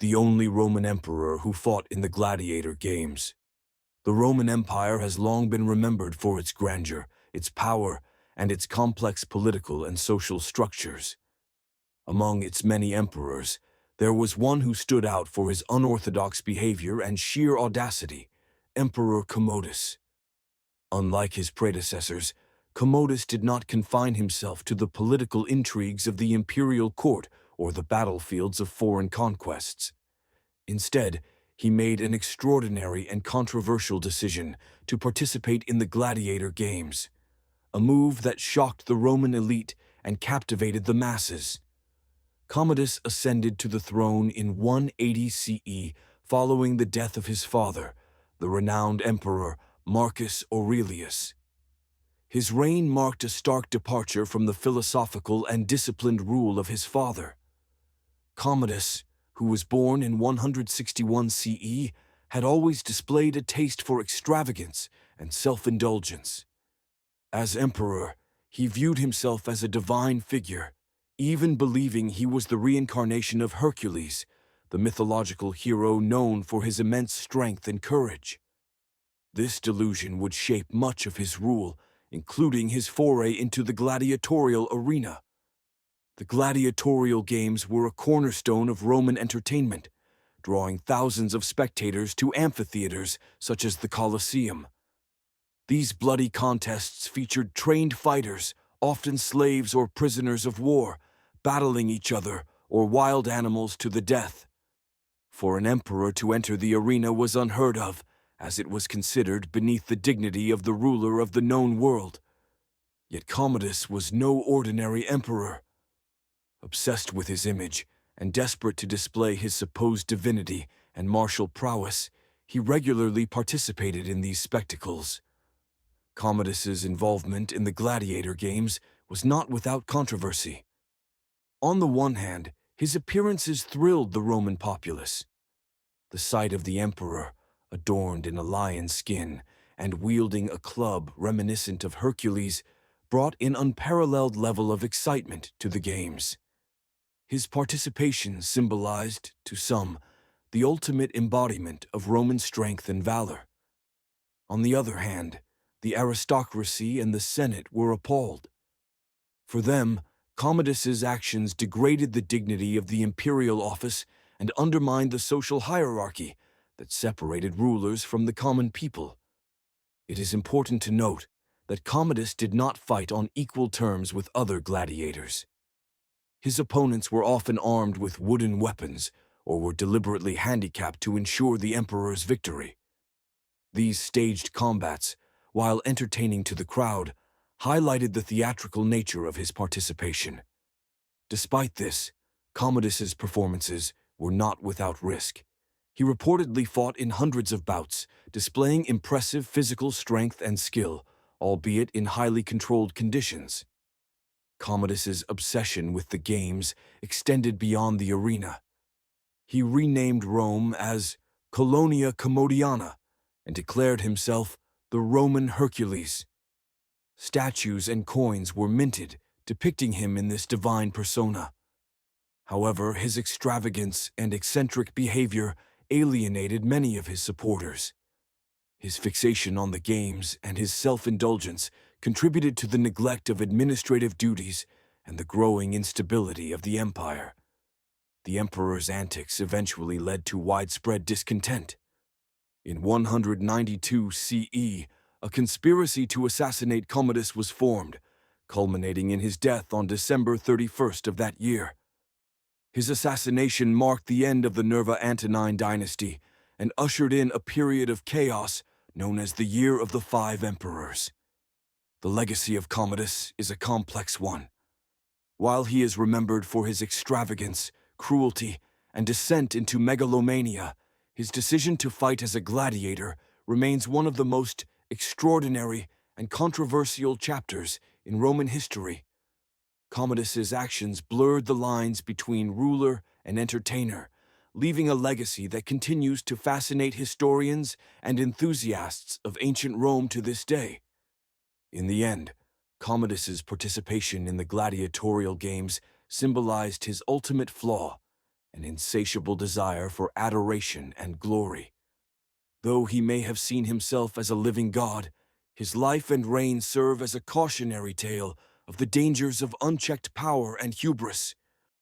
the only Roman emperor who fought in the Gladiator Games. The Roman Empire has long been remembered for its grandeur, its power, and its complex political and social structures. Among its many emperors, there was one who stood out for his unorthodox behavior and sheer audacity, Emperor Commodus. Unlike his predecessors, Commodus did not confine himself to the political intrigues of the imperial court or the battlefields of foreign conquests. Instead, he made an extraordinary and controversial decision to participate in the Gladiator Games, a move that shocked the Roman elite and captivated the masses. Commodus ascended to the throne in 180 CE following the death of his father, the renowned emperor Marcus Aurelius. His reign marked a stark departure from the philosophical and disciplined rule of his father. Commodus, who was born in 161 CE, had always displayed a taste for extravagance and self-indulgence. As emperor, he viewed himself as a divine figure, even believing he was the reincarnation of Hercules, the mythological hero known for his immense strength and courage. This delusion would shape much of his rule, including his foray into the gladiatorial arena. The gladiatorial games were a cornerstone of Roman entertainment, drawing thousands of spectators to amphitheaters such as the Colosseum. These bloody contests featured trained fighters, often slaves or prisoners of war, battling each other or wild animals to the death. For an emperor to enter the arena was unheard of, as it was considered beneath the dignity of the ruler of the known world. Yet Commodus was no ordinary emperor. Obsessed with his image and desperate to display his supposed divinity and martial prowess, he regularly participated in these spectacles. Commodus's involvement in the Gladiator Games was not without controversy. On the one hand, his appearances thrilled the Roman populace. The sight of the emperor, adorned in a lion's skin and wielding a club reminiscent of Hercules, brought an unparalleled level of excitement to the games. His participation symbolized, to some, the ultimate embodiment of Roman strength and valor. On the other hand, the aristocracy and the Senate were appalled. For them, Commodus's actions degraded the dignity of the imperial office and undermined the social hierarchy that separated rulers from the common people. It is important to note that Commodus did not fight on equal terms with other gladiators. His opponents were often armed with wooden weapons or were deliberately handicapped to ensure the emperor's victory. These staged combats, while entertaining to the crowd, highlighted the theatrical nature of his participation. Despite this, Commodus's performances were not without risk. He reportedly fought in hundreds of bouts, displaying impressive physical strength and skill, albeit in highly controlled conditions. Commodus's obsession with the games extended beyond the arena. He renamed Rome as Colonia Commodiana and declared himself the Roman Hercules. Statues and coins were minted, depicting him in this divine persona. However, his extravagance and eccentric behavior alienated many of his supporters. His fixation on the games and his self-indulgence contributed to the neglect of administrative duties and the growing instability of the empire. The emperor's antics eventually led to widespread discontent. In 192 CE, a conspiracy to assassinate Commodus was formed, culminating in his death on December 31st of that year. His assassination marked the end of the Nerva Antonine dynasty and ushered in a period of chaos known as the Year of the Five Emperors. The legacy of Commodus is a complex one. While he is remembered for his extravagance, cruelty, and descent into megalomania, his decision to fight as a gladiator remains one of the most extraordinary and controversial chapters in Roman history. Commodus's actions blurred the lines between ruler and entertainer, leaving a legacy that continues to fascinate historians and enthusiasts of ancient Rome to this day. In the end, Commodus's participation in the gladiatorial games symbolized his ultimate flaw, an insatiable desire for adoration and glory. Though he may have seen himself as a living god, his life and reign serve as a cautionary tale of the dangers of unchecked power and hubris.